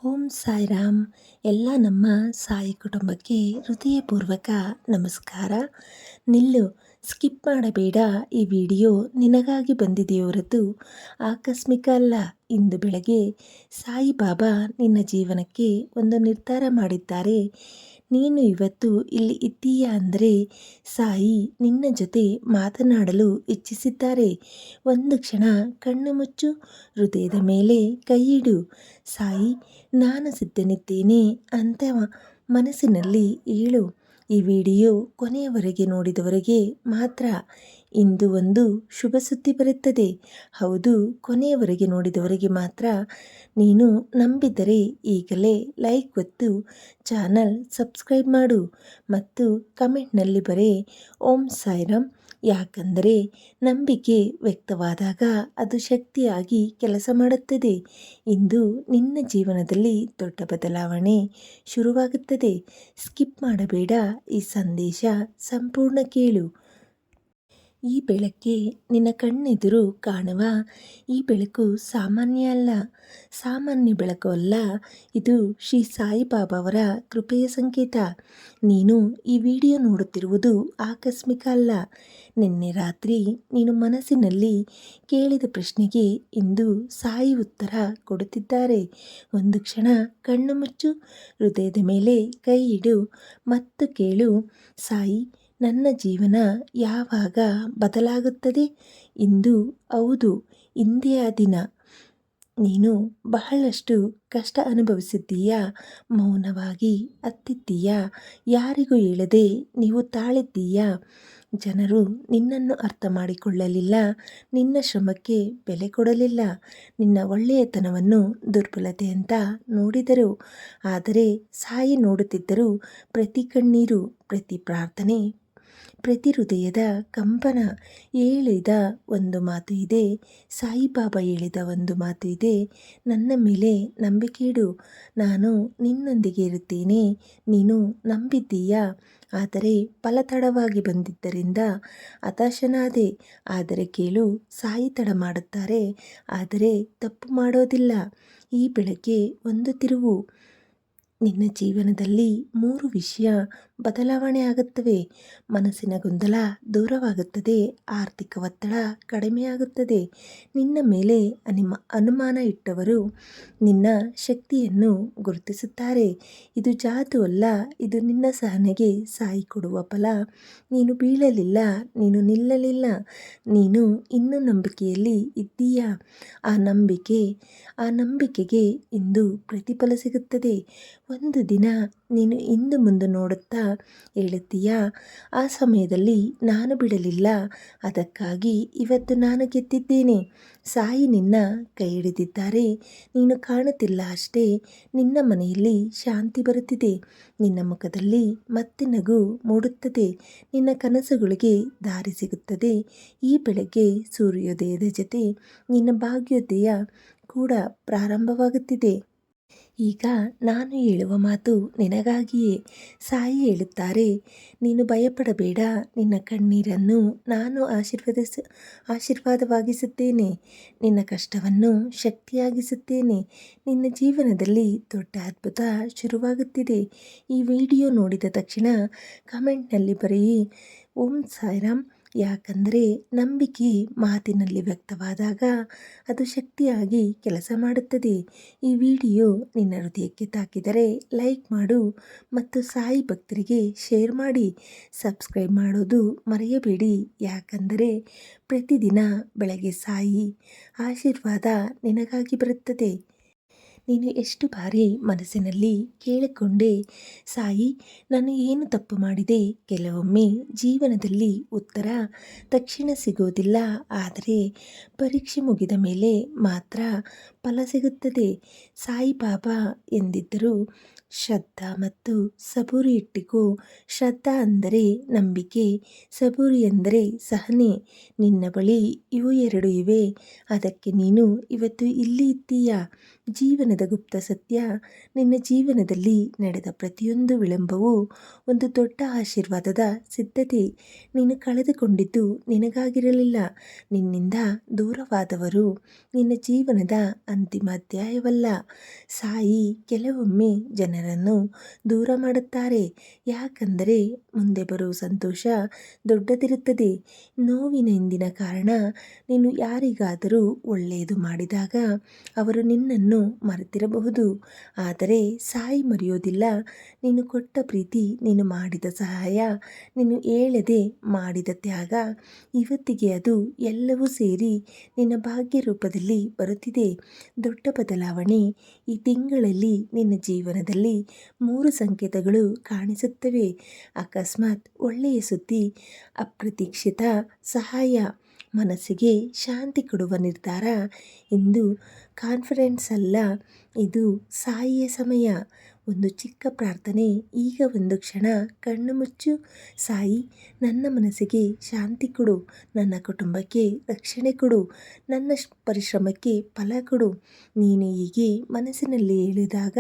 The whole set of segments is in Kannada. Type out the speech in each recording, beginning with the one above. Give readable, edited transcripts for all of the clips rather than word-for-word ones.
ಓಂ ಸಾಯಿರಾಮ್. ಎಲ್ಲ ನಮ್ಮ ಸಾಯಿ ಕುಟುಂಬಕ್ಕೆ ಹೃದಯಪೂರ್ವಕ ನಮಸ್ಕಾರ. ನಿಲ್ಲು, ಸ್ಕಿಪ್ ಮಾಡಬೇಡ. ಈ ವಿಡಿಯೋ ನಿನಗಾಗಿ ಬಂದಿದೆಯೇ ಹೊರತು ಆಕಸ್ಮಿಕ ಅಲ್ಲ. ಇಂದು ಬೆಳಗ್ಗೆ ಸಾಯಿಬಾಬಾ ನಿನ್ನ ಜೀವನಕ್ಕೆ ಒಂದು ನಿರ್ಧಾರ ಮಾಡಿದ್ದಾರೆ. ನೀನು ಇವತ್ತು ಇಲ್ಲಿ ಇದ್ದೀಯಾ ಅಂದರೆ ಸಾಯಿ ನಿನ್ನ ಜೊತೆ ಮಾತನಾಡಲು ಇಚ್ಛಿಸಿದ್ದಾರೆ. ಒಂದು ಕ್ಷಣ ಕಣ್ಣು ಮುಚ್ಚು, ಹೃದಯದ ಮೇಲೆ ಕೈಯಿಡು. ಸಾಯಿ, ನಾನು ಸಿದ್ಧನಿದ್ದೇನೆ ಅಂತ ಮನಸ್ಸಿನಲ್ಲಿ ಹೇಳು. ಈ ವಿಡಿಯೋ ಕೊನೆಯವರೆಗೆ ನೋಡಿದವರೆಗೆ ಮಾತ್ರ ಇಂದು ಒಂದು ಶುಭ ಸುದ್ದಿ ಬರುತ್ತದೆ. ಹೌದು, ಕೊನೆಯವರೆಗೆ ನೋಡಿದವರೆಗೆ ಮಾತ್ರ. ನೀನು ನಂಬಿದರೆ ಈಗಲೇ ಲೈಕ್ ಒತ್ತು, ಚಾನಲ್ ಸಬ್ಸ್ಕ್ರೈಬ್ ಮಾಡು ಮತ್ತು ಕಮೆಂಟ್ನಲ್ಲಿ ಬರೆ ಓಂ ಸಾಯಿರಾಮ್. ಯಾಕಂದರೆ ನಂಬಿಕೆ ವ್ಯಕ್ತವಾದಾಗ ಅದು ಶಕ್ತಿಯಾಗಿ ಕೆಲಸ ಮಾಡುತ್ತದೆ. ಇಂದು ನಿನ್ನ ಜೀವನದಲ್ಲಿ ದೊಡ್ಡ ಬದಲಾವಣೆ ಶುರುವಾಗುತ್ತದೆ. ಸ್ಕಿಪ್ ಮಾಡಬೇಡ, ಈ ಸಂದೇಶ ಸಂಪೂರ್ಣ ಕೇಳು. ಈ ಬೆಳಕ್ಕೆ ನಿನ್ನ ಕಣ್ಣೆದುರು ಕಾಣುವ ಈ ಬೆಳಕು ಸಾಮಾನ್ಯ ಅಲ್ಲ, ಸಾಮಾನ್ಯ ಬೆಳಕು ಅಲ್ಲ. ಇದು ಶ್ರೀ ಸಾಯಿಬಾಬಾವರ ಕೃಪೆಯ ಸಂಕೇತ. ನೀನು ಈ ವಿಡಿಯೋ ನೋಡುತ್ತಿರುವುದು ಆಕಸ್ಮಿಕ ಅಲ್ಲ. ನಿನ್ನೆ ರಾತ್ರಿ ನೀನು ಮನಸ್ಸಿನಲ್ಲಿ ಕೇಳಿದ ಪ್ರಶ್ನೆಗೆ ಇಂದು ಸಾಯಿ ಉತ್ತರ ಕೊಡುತ್ತಿದ್ದಾರೆ. ಒಂದು ಕ್ಷಣ ಕಣ್ಣು ಮುಚ್ಚು, ಹೃದಯದ ಮೇಲೆ ಕೈ ಇಡು ಮತ್ತು ಕೇಳು. ಸಾಯಿ, ನನ್ನ ಜೀವನ ಯಾವಾಗ ಬದಲಾಗುತ್ತದೆ? ಇಂದು, ಹೌದು, ಇಂದೇ ಆ ದಿನ. ನೀನು ಬಹಳಷ್ಟು ಕಷ್ಟ ಅನುಭವಿಸಿದ್ದೀಯಾ, ಮೌನವಾಗಿ ಅತ್ತಿದ್ದೀಯಾ, ಯಾರಿಗೂ ಹೇಳದೆ ನೀವು ತಾಳಿದ್ದೀಯಾ. ಜನರು ನಿನ್ನನ್ನು ಅರ್ಥ ಮಾಡಿಕೊಳ್ಳಲಿಲ್ಲ, ನಿನ್ನ ಶ್ರಮಕ್ಕೆ ಬೆಲೆ ಕೊಡಲಿಲ್ಲ, ನಿನ್ನ ಒಳ್ಳೆಯತನವನ್ನು ದುರ್ಬಲತೆ ಅಂತ ನೋಡಿದರು. ಆದರೆ ಸಾಯಿ ನೋಡುತ್ತಿದ್ದರು ಪ್ರತಿ ಕಣ್ಣೀರು, ಪ್ರತಿ ಪ್ರಾರ್ಥನೆ, ಪ್ರತಿ ಹೃದಯದ ಕಂಪನ. ಹೇಳಿದ ಒಂದು ಮಾತು ಇದೆ, ಸಾಯಿಬಾಬಾ ಹೇಳಿದ ಒಂದು ಮಾತು ಇದೆ, ನನ್ನ ಮೇಲೆ ನಂಬಿಕೆ ಇಡು, ನಾನು ನಿನ್ನೊಂದಿಗೆ ಇರುತ್ತೇನೆ. ನೀನು ನಂಬಿದ್ದೀಯಾ, ಆದರೆ ಫಲ ತಡವಾಗಿ ಬಂದಿದ್ದರಿಂದ ಹತಾಶನಾದೆ. ಆದರೆ ಕೇಳು, ಸಾಯಿ ತಡ ಮಾಡುತ್ತಾರೆ, ಆದರೆ ತಪ್ಪು ಮಾಡೋದಿಲ್ಲ. ಈ ಬೆಳಗ್ಗೆ ಒಂದು ತಿರುವು. ನಿನ್ನ ಜೀವನದಲ್ಲಿ 3 ವಿಷಯ ಬದಲಾವಣೆ ಆಗುತ್ತವೆ. ಮನಸ್ಸಿನ ಗೊಂದಲ ದೂರವಾಗುತ್ತದೆ, ಆರ್ಥಿಕ ಒತ್ತಡ ಕಡಿಮೆಯಾಗುತ್ತದೆ, ನಿನ್ನ ಮೇಲೆ ಅನುಮಾನ ಇಟ್ಟವರು ನಿನ್ನ ಶಕ್ತಿಯನ್ನು ಗುರುತಿಸುತ್ತಾರೆ. ಇದು ಜಾದು ಅಲ್ಲ, ಇದು ನಿನ್ನ ಸಹನೆಗೆ ಸಾಯಿ ಕೊಡುವ ಫಲ. ನೀನು ಬೀಳಲಿಲ್ಲ, ನೀನು ನಿಲ್ಲಲಿಲ್ಲ, ನೀನು ಇನ್ನೂ ನಂಬಿಕೆಯಲ್ಲಿ ಇದ್ದೀಯಾ. ಆ ನಂಬಿಕೆಗೆ ಇಂದು ಪ್ರತಿಫಲ ಸಿಗುತ್ತದೆ. ಒಂದು ದಿನ ನೀನು ಹಿಂದೆ ಮುಂದೆ ನೋಡುತ್ತಾ ಹೇಳುತ್ತೀಯಾ, ಆ ಸಮಯದಲ್ಲಿ ನಾನು ಬಿಡಲಿಲ್ಲ, ಅದಕ್ಕಾಗಿ ಇವತ್ತು ನಾನು ಗೆದ್ದಿದ್ದೇನೆ. ಸಾಯಿ ನಿನ್ನ ಕೈ ಹಿಡಿದಿದ್ದಾರೆ. ನೀನು ಕಾಣುತ್ತಿಲ್ಲ ಅಷ್ಟೇ. ನಿನ್ನ ಮನೆಯಲ್ಲಿ ಶಾಂತಿ ಬರುತ್ತಿದೆ, ನಿನ್ನ ಮುಖದಲ್ಲಿ ಮತ್ತೆ ನಗು ಮೂಡುತ್ತದೆ, ನಿನ್ನ ಕನಸುಗಳಿಗೆ ದಾರಿ ಸಿಗುತ್ತದೆ. ಈ ಬೆಳಗ್ಗೆ ಸೂರ್ಯೋದಯದ ಜೊತೆ ನಿನ್ನ ಭಾಗ್ಯೋದಯ ಕೂಡ ಪ್ರಾರಂಭವಾಗುತ್ತಿದೆ. ಈಗ ನಾನು ಹೇಳುವ ಮಾತು ನಿನಗಾಗಿಯೇ. ಸಾಯಿ ಹೇಳುತ್ತಾರೆ, ನೀನು ಭಯಪಡಬೇಡ, ನಿನ್ನ ಕಣ್ಣೀರನ್ನು ನಾನು ಆಶೀರ್ವಾದವಾಗಿಸುತ್ತೇನೆ, ನಿನ್ನ ಕಷ್ಟವನ್ನು ಶಕ್ತಿಯಾಗಿಸುತ್ತೇನೆ. ನಿನ್ನ ಜೀವನದಲ್ಲಿ ದೊಡ್ಡ ಅದ್ಭುತ ಶುರುವಾಗುತ್ತಿದೆ. ಈ ವಿಡಿಯೋ ನೋಡಿದ ತಕ್ಷಣ ಕಮೆಂಟ್ನಲ್ಲಿ ಬರೆಯಿ ಓಂ ಸಾಯಿರಾಮ್. ಯಾಕಂದರೆ ನಂಬಿಕೆ ಮಾತಿನಲ್ಲಿ ವ್ಯಕ್ತವಾದಾಗ ಅದು ಶಕ್ತಿಯಾಗಿ ಕೆಲಸ ಮಾಡುತ್ತದೆ. ಈ ವಿಡಿಯೋ ನಿನ್ನ ಹೃದಯಕ್ಕೆ ತಾಕಿದರೆ ಲೈಕ್ ಮಾಡು ಮತ್ತು ಸಾಯಿ ಭಕ್ತರಿಗೆ ಶೇರ್ ಮಾಡಿ. ಸಬ್ಸ್ಕ್ರೈಬ್ ಮಾಡೋದು ಮರೆಯಬೇಡಿ. ಯಾಕಂದರೆ ಪ್ರತಿದಿನ ಬೆಳಗ್ಗೆ ಸಾಯಿ ಆಶೀರ್ವಾದ ನಿನಗಾಗಿ ಬರುತ್ತದೆ. ನೀನು ಎಷ್ಟು ಬಾರಿ ಮನಸ್ಸಿನಲ್ಲಿ ಕೇಳಿಕೊಂಡೆ, ಸಾಯಿ ನಾನು ಏನು ತಪ್ಪು ಮಾಡಿದೆ. ಕೆಲವೊಮ್ಮೆ ಜೀವನದಲ್ಲಿ ಉತ್ತರ ತಕ್ಷಣ ಸಿಗೋದಿಲ್ಲ, ಆದರೆ ಪರೀಕ್ಷೆ ಮುಗಿದ ಮೇಲೆ ಮಾತ್ರ ಫಲ ಸಿಗುತ್ತದೆ. ಸಾಯಿಬಾಬಾ ಎಂದಿದ್ದರು, ಶ್ರದ್ಧಾ ಮತ್ತು ಸಬೂರಿ ಇಟ್ಟಿಕೋ. ಶ್ರದ್ಧಾ ಅಂದರೆ ನಂಬಿಕೆ, ಸಬೂರಿ ಅಂದರೆ ಸಹನೆ. ನಿನ್ನ ಬಳಿ ಇವು 2 ಇವೆ, ಅದಕ್ಕೆ ನೀನು ಇವತ್ತು ಇಲ್ಲಿ ಇದ್ದೀಯಾ. ಜೀವನದ ಗುಪ್ತ ಸತ್ಯ, ನಿನ್ನ ಜೀವನದಲ್ಲಿ ನಡೆದ ಪ್ರತಿಯೊಂದು ವಿಳಂಬವೂ ಒಂದು ದೊಡ್ಡ ಆಶೀರ್ವಾದದ ಸಿದ್ಧತೆ. ನೀನು ಕಳೆದುಕೊಂಡಿದ್ದು ನಿನಗಾಗಿರಲಿಲ್ಲ, ನಿನ್ನಿಂದ ದೂರವಾದವರು ನಿನ್ನ ಜೀವನದ ಅಂತಿಮ ಅಧ್ಯಾಯವಲ್ಲ. ಸಾಯಿ ಕೆಲವೊಮ್ಮೆ ಜನರನ್ನು ದೂರ ಮಾಡುತ್ತಾರೆ, ಯಾಕಂದರೆ ಮುಂದೆ ಬರುವ ಸಂತೋಷ ದೊಡ್ಡದಿರುತ್ತದೆ. ನೋವಿನ ಹಿಂದಿನ ಕಾರಣ, ನೀನು ಯಾರಿಗಾದರೂ ಒಳ್ಳೆಯದು ಮಾಡಿದಾಗ ಅವರು ನಿನ್ನನ್ನು ಮರೆತಿರಬಹುದು, ಆದರೆ ಸಾಯಿ ಮರೆಯೋದಿಲ್ಲ. ನೀನು ಕೊಟ್ಟ ಪ್ರೀತಿ, ನೀನು ಮಾಡಿದ ಸಹಾಯ, ನೀನು ಹೇಳದೆ ಮಾಡಿದ ತ್ಯಾಗ, ಇವತ್ತಿಗೆ ಅದು ಎಲ್ಲವೂ ಸೇರಿ ನಿನ್ನ ಭಾಗ್ಯ ರೂಪದಲ್ಲಿ ಬರುತ್ತಿದೆ. ದೊಡ್ಡ ಬದಲಾವಣೆ ಈ ತಿಂಗಳಲ್ಲಿ ನಿನ್ನ ಜೀವನದಲ್ಲಿ 3 ಸಂಕೇತಗಳು ಕಾಣಿಸುತ್ತವೆ. ಅಕಸ್ಮಾತ್ ಒಳ್ಳೆಯ ಸುದ್ದಿ, ಅಪ್ರತೀಕ್ಷಿತ ಸಹಾಯ, ಮನಸ್ಸಿಗೆ ಶಾಂತಿ ಕೊಡುವ ನಿರ್ಧಾರ. ಇಂದು ಕಾನ್ಫಿಡೆನ್ಸ್ ಅಲ್ಲ, ಇದು ಸಾಯಿಯ ಸಮಯ. ಒಂದು ಚಿಕ್ಕ ಪ್ರಾರ್ಥನೆ. ಈಗ ಒಂದು ಕ್ಷಣ ಕಣ್ಣು ಮುಚ್ಚು. ಸಾಯಿ, ನನ್ನ ಮನಸ್ಸಿಗೆ ಶಾಂತಿ ಕೊಡು, ನನ್ನ ಕುಟುಂಬಕ್ಕೆ ರಕ್ಷಣೆ ಕೊಡು, ನನ್ನ ಪರಿಶ್ರಮಕ್ಕೆ ಫಲ ಕೊಡು. ನೀನು ಹೀಗೆ ಮನಸ್ಸಿನಲ್ಲಿ ಹೇಳಿದಾಗ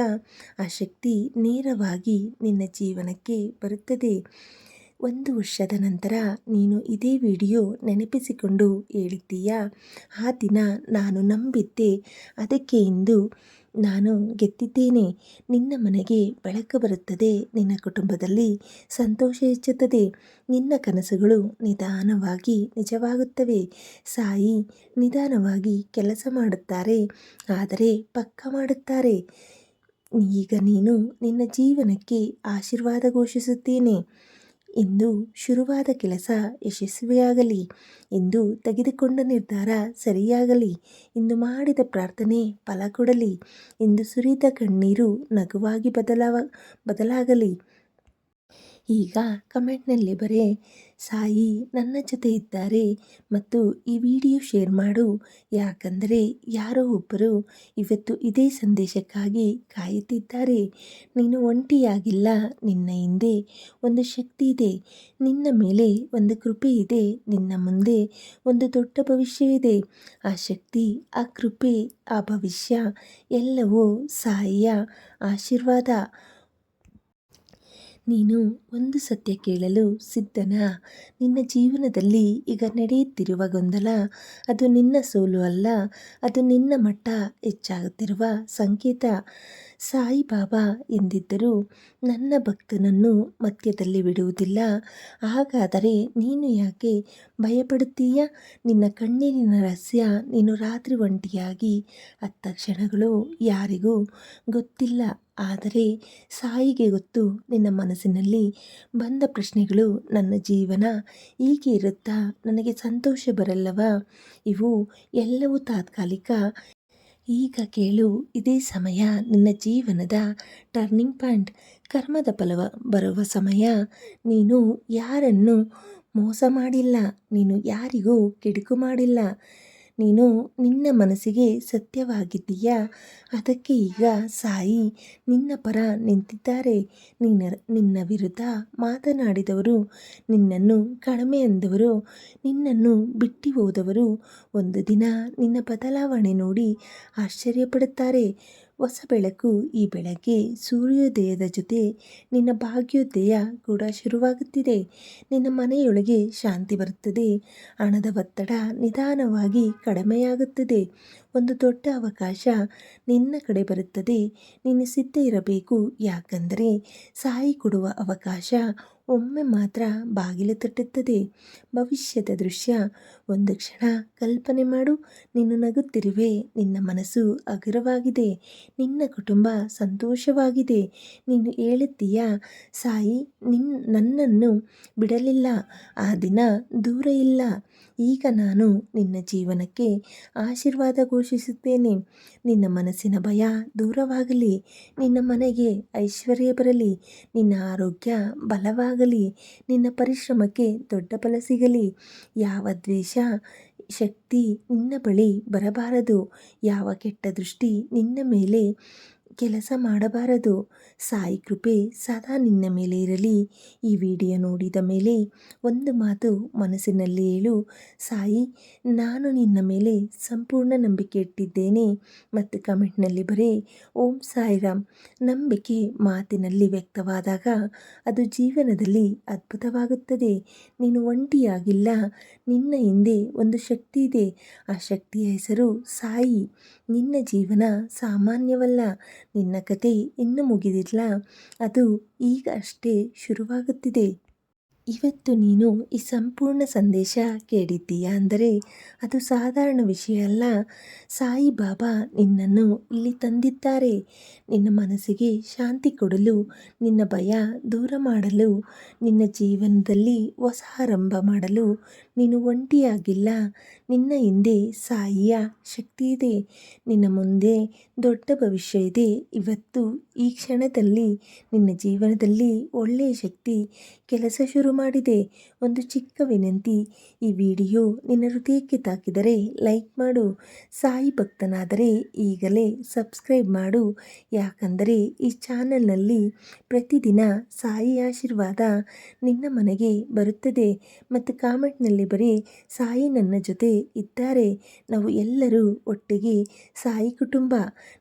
ಆ ಶಕ್ತಿ ನೇರವಾಗಿ ನಿನ್ನ ಜೀವನಕ್ಕೆ ಬರುತ್ತದೆ. 1 ವರ್ಷದ ನಂತರ ನೀನು ಇದೇ ವಿಡಿಯೋ ನೆನಪಿಸಿಕೊಂಡು ಹೇಳುತ್ತೀಯಾ, ಆ ದಿನ ನಾನು ನಂಬಿದ್ದೆ, ಅದಕ್ಕೆ ಇಂದು ನಾನು ಗೆದ್ದಿದ್ದೇನೆ. ನಿನ್ನ ಮನೆಗೆ ಬೆಳಕು ಬರುತ್ತದೆ, ನಿನ್ನ ಕುಟುಂಬದಲ್ಲಿ ಸಂತೋಷ ಹೆಚ್ಚುತ್ತದೆ, ನಿನ್ನ ಕನಸುಗಳು ನಿಧಾನವಾಗಿ ನಿಜವಾಗುತ್ತವೆ. ಸಾಯಿ ನಿಧಾನವಾಗಿ ಕೆಲಸ ಮಾಡುತ್ತಾರೆ, ಆದರೆ ಪಕ್ಕಾ ಮಾಡುತ್ತಾರೆ. ಈಗ ನೀನು ನಿನ್ನ ಜೀವನಕ್ಕೆ ಆಶೀರ್ವಾದ ಘೋಷಿಸುತ್ತೇನೆ. ಇಂದು ಶುರುವಾದ ಕೆಲಸ ಯಶಸ್ವಿಯಾಗಲಿ, ಇಂದು ತೆಗೆದುಕೊಂಡ ನಿರ್ಧಾರ ಸರಿಯಾಗಲಿ, ಇಂದು ಮಾಡಿದ ಪ್ರಾರ್ಥನೆ ಫಲ ಕೊಡಲಿ, ಇಂದು ಸುರಿದ ಕಣ್ಣೀರು ನಗುವಾಗಿ ಬದಲಾಗಲಿ. ಈಗ ಕಮೆಂಟ್ನಲ್ಲಿ ಬರೆ, ಸಾಯಿ ನನ್ನ ಜೊತೆ ಇದ್ದಾರೆ ಮತ್ತು ಈ ವಿಡಿಯೋ ಶೇರ್ ಮಾಡು, ಯಾಕಂದರೆ ಯಾರೋ ಒಬ್ಬರು ಇವತ್ತು ಇದೇ ಸಂದೇಶಕ್ಕಾಗಿ ಕಾಯುತ್ತಿದ್ದಾರೆ. ನೀನು ಒಂಟಿಯಾಗಿಲ್ಲ, ನಿನ್ನ ಹಿಂದೆ ಒಂದು ಶಕ್ತಿ ಇದೆ, ನಿನ್ನ ಮೇಲೆ ಒಂದು ಕೃಪೆ ಇದೆ, ನಿನ್ನ ಮುಂದೆ ಒಂದು ದೊಡ್ಡ ಭವಿಷ್ಯವಿದೆ. ಆ ಶಕ್ತಿ, ಆ ಕೃಪೆ, ಆ ಭವಿಷ್ಯ ಎಲ್ಲವೂ ಸಾಯಿಯ ಆಶೀರ್ವಾದ. ನೀನು ಒಂದು ಸತ್ಯ ಕೇಳಲು ಸಿದ್ಧನಾ? ನಿನ್ನ ಜೀವನದಲ್ಲಿ ಈಗ ನಡೆಯುತ್ತಿರುವ ಗೊಂದಲ, ಅದು ನಿನ್ನ ಸೋಲು ಅಲ್ಲ, ಅದು ನಿನ್ನ ಮಟ್ಟ ಹೆಚ್ಚಾಗುತ್ತಿರುವ ಸಂಕೇತ. ಸಾಯಿಬಾಬಾ ಎಂದಿದ್ದರು, ನನ್ನ ಭಕ್ತನನ್ನು ಮಧ್ಯದಲ್ಲಿ ಬಿಡುವುದಿಲ್ಲ. ಹಾಗಾದರೆ ನೀನು ಯಾಕೆ ಭಯಪಡುತ್ತೀಯ? ನಿನ್ನ ಕಣ್ಣೀರಿನ ರಹಸ್ಯ, ನೀನು ರಾತ್ರಿ ಒಂಟಿಯಾಗಿ ಅತ್ತ ಕ್ಷಣಗಳು ಯಾರಿಗೂ ಗೊತ್ತಿಲ್ಲ, ಆದರೆ ಸಾಯಿಗೆ ಗೊತ್ತು. ನಿನ್ನ ಮನಸ್ಸಿನಲ್ಲಿ ಬಂದ ಪ್ರಶ್ನೆಗಳು, ನನ್ನ ಜೀವನ ಹೀಗೆ ಇರುತ್ತಾ, ನನಗೆ ಸಂತೋಷ ಬರಲ್ಲವಾ? ಇವು ಎಲ್ಲವೂ ತಾತ್ಕಾಲಿಕ. ಈಗ ಕೇಳು, ಇದೇ ಸಮಯ ನಿನ್ನ ಜೀವನದ ಟರ್ನಿಂಗ್ ಪಾಯಿಂಟ್. ಕರ್ಮದ ಫಲ ಬರುವ ಸಮಯ. ನೀನು ಯಾರನ್ನು ಮೋಸ ಮಾಡಿಲ್ಲ, ನೀನು ಯಾರಿಗೂ ಕೆಡುಕು ಮಾಡಿಲ್ಲ, ನೀನು ನಿನ್ನ ಮನಸ್ಸಿಗೆ ಸತ್ಯವಾಗಿದ್ದೀಯಾ, ಅದಕ್ಕೆ ಈಗ ಸಾಯಿ ನಿನ್ನ ಪರ ನಿಂತಿದ್ದಾರೆ. ನಿನ್ನ ವಿರುದ್ಧ ಮಾತನಾಡಿದವರು, ನಿನ್ನನ್ನು ಕಡಿಮೆ ಎಂದವರು, ನಿನ್ನನ್ನು ಬಿಟ್ಟು ಹೋದವರು ಒಂದು ದಿನ ನಿನ್ನ ಬದಲಾವಣೆ ನೋಡಿ ಆಶ್ಚರ್ಯಪಡುತ್ತಾರೆ. ಹೊಸ ಬೆಳಕು ಈ ಬೆಳಗ್ಗೆ, ಸೂರ್ಯೋದಯದ ಜೊತೆ ನಿನ್ನ ಭಾಗ್ಯೋದಯ ಕೂಡ ಶುರುವಾಗುತ್ತಿದೆ. ನಿನ್ನ ಮನೆಯೊಳಗೆ ಶಾಂತಿ ಬರುತ್ತದೆ, ಹಣದ ಒತ್ತಡ ನಿಧಾನವಾಗಿ ಕಡಿಮೆಯಾಗುತ್ತದೆ. ಒಂದು ದೊಡ್ಡ ಅವಕಾಶ ನಿನ್ನ ಕಡೆ ಬರುತ್ತದೆ. ನೀನು ಸಿದ್ಧ ಇರಬೇಕು, ಯಾಕಂದರೆ ಸಾಯಿ ಕೊಡುವ ಅವಕಾಶ ಒಮ್ಮೆ ಮಾತ್ರ ಬಾಗಿಲು ತಟ್ಟುತ್ತದೆ. ಭವಿಷ್ಯದ ದೃಶ್ಯ. ಒಂದು ಕ್ಷಣ ಕಲ್ಪನೆ ಮಾಡು, ನೀನು ನಗುತ್ತಿರುವೆ, ನಿನ್ನ ಮನಸ್ಸು ಹಗುರವಾಗಿದೆ, ನಿನ್ನ ಕುಟುಂಬ ಸಂತೋಷವಾಗಿದೆ. ನೀನು ಹೇಳುತ್ತೀಯಾ, ಸಾಯಿ ನನ್ನನ್ನು ಬಿಡಲಿಲ್ಲ, ಆ ದಿನ ದೂರ ಇಲ್ಲ. ಈಗ ನಾನು ನಿನ್ನ ಜೀವನಕ್ಕೆ ಆಶೀರ್ವಾದ ಘೋಷಿಸುತ್ತೇನೆ. ನಿನ್ನ ಮನಸ್ಸಿನ ಭಯ ದೂರವಾಗಲಿ, ನಿನ್ನ ಮನೆಗೆ ಐಶ್ವರ್ಯ ಬರಲಿ, ನಿನ್ನ ಆರೋಗ್ಯ ಬಲವಾಗಲಿ, ನಿನ್ನ ಪರಿಶ್ರಮಕ್ಕೆ ದೊಡ್ಡ ಫಲ ಸಿಗಲಿ. ಯಾವ ದ್ವೇಷ ಶಕ್ತಿ ನಿನ್ನ ಬಳಿ ಬರಬಾರದು, ಯಾವ ಕೆಟ್ಟ ದೃಷ್ಟಿ ನಿನ್ನ ಮೇಲೆ ಕೆಲಸ ಮಾಡಬಾರದು. ಸಾಯಿ ಕೃಪೆ ಸದಾ ನಿನ್ನ ಮೇಲೆ ಇರಲಿ. ಈ ವಿಡಿಯೋ ನೋಡಿದ ಮೇಲೆ ಒಂದು ಮಾತು ಮನಸ್ಸಿನಲ್ಲಿ ಹೇಳು, ಸಾಯಿ ನಾನು ನಿನ್ನ ಮೇಲೆ ಸಂಪೂರ್ಣ ನಂಬಿಕೆ ಇಟ್ಟಿದ್ದೇನೆ ಮತ್ತು ಕಮೆಂಟ್ನಲ್ಲಿ ಬರೆ, ಓಂ ಸಾಯಿರಾಮ್. ನಂಬಿಕೆ ಮಾತಿನಲ್ಲಿ ವ್ಯಕ್ತವಾದಾಗ ಅದು ಜೀವನದಲ್ಲಿ ಅದ್ಭುತವಾಗುತ್ತದೆ. ನೀನು ಒಂಟಿಯಾಗಿಲ್ಲ, ನಿನ್ನ ಹಿಂದೆ ಒಂದು ಶಕ್ತಿ ಇದೆ, ಆ ಶಕ್ತಿಯ ಹೆಸರು ಸಾಯಿ. ನಿನ್ನ ಜೀವನ ಸಾಮಾನ್ಯವಲ್ಲ. ನಿನ್ನ ಕತೆ ಇನ್ನೂ ಮುಗಿದಿಲ್ಲ. ಅದು ಈಗ ಅಷ್ಟೇ ಶುರುವಾಗುತ್ತಿದೆ. ಇವತ್ತು ನೀನು ಈ ಸಂಪೂರ್ಣ ಸಂದೇಶ ಕೇಳಿದ್ದೀಯಾ ಅಂದರೆ ಅದು ಸಾಧಾರಣ ವಿಷಯ ಅಲ್ಲ. ಸಾಯಿಬಾಬಾ ನಿನ್ನನ್ನು ಇಲ್ಲಿ ತಂದಿದ್ದಾರೆ. ನಿನ್ನ ಮನಸ್ಸಿಗೆ ಶಾಂತಿ ಕೊಡಲು, ನಿನ್ನ ಭಯ ದೂರ ಮಾಡಲು, ನಿನ್ನ ಜೀವನದಲ್ಲಿ ಹೊಸ ಆರಂಭ ಮಾಡಲು. ನೀನು ಒಂಟಿಯಾಗಿಲ್ಲ. ನಿನ್ನ ಹಿಂದೆ ಸಾಯಿಯ ಶಕ್ತಿ ಇದೆ. ನಿನ್ನ ಮುಂದೆ ದೊಡ್ಡ ಭವಿಷ್ಯ ಇದೆ. ಇವತ್ತು ಈ ಕ್ಷಣದಲ್ಲಿ ನಿನ್ನ ಜೀವನದಲ್ಲಿ ಒಳ್ಳೆಯ ಶಕ್ತಿ ಕೆಲಸ ಶುರು ಮಾಡಿದೆ. ಒಂದು ಚಿಕ್ಕ ವಿನಂತಿ, ಈ ವಿಡಿಯೋ ನಿನ್ನ ಹೃದಯಕ್ಕೆ ತಾಕಿದರೆ ಲೈಕ್ ಮಾಡು. ಸಾಯಿ ಭಕ್ತನಾದರೆ ಈಗಲೇ ಸಬ್ಸ್ಕ್ರೈಬ್ ಮಾಡು. ಯಾಕಂದರೆ ಈ ಚಾನಲ್ನಲ್ಲಿ ಪ್ರತಿದಿನ ಸಾಯಿ ಆಶೀರ್ವಾದ ನಿನ್ನ ಮನೆಗೆ ಬರುತ್ತದೆ. ಮತ್ತು ಕಾಮೆಂಟ್ನಲ್ಲಿ ಬರೀ ಸಾಯಿ ನನ್ನ ಜೊತೆ ಇದ್ದಾರೆ, ನಾವು ಎಲ್ಲರೂ ಒಟ್ಟಿಗೆ ಸಾಯಿ ಕುಟುಂಬ.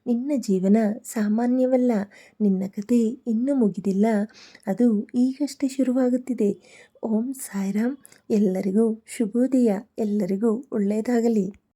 ನಿನ್ನ ಜೀವನ ಸಾಮಾನ್ಯವಲ್ಲ. ನಿನ್ನ ಕತೆ ಇನ್ನೂ ಮುಗಿದಿಲ್ಲ. ಅದು ಈಗಷ್ಟೇ ಶುರುವಾಗುತ್ತಿದೆ. ಓಂ ಸಾಯಿರಾಮ್. ಎಲ್ಲರಿಗೂ ಶುಭೋದಯ. ಎಲ್ಲರಿಗೂ ಒಳ್ಳೆಯದಾಗಲಿ.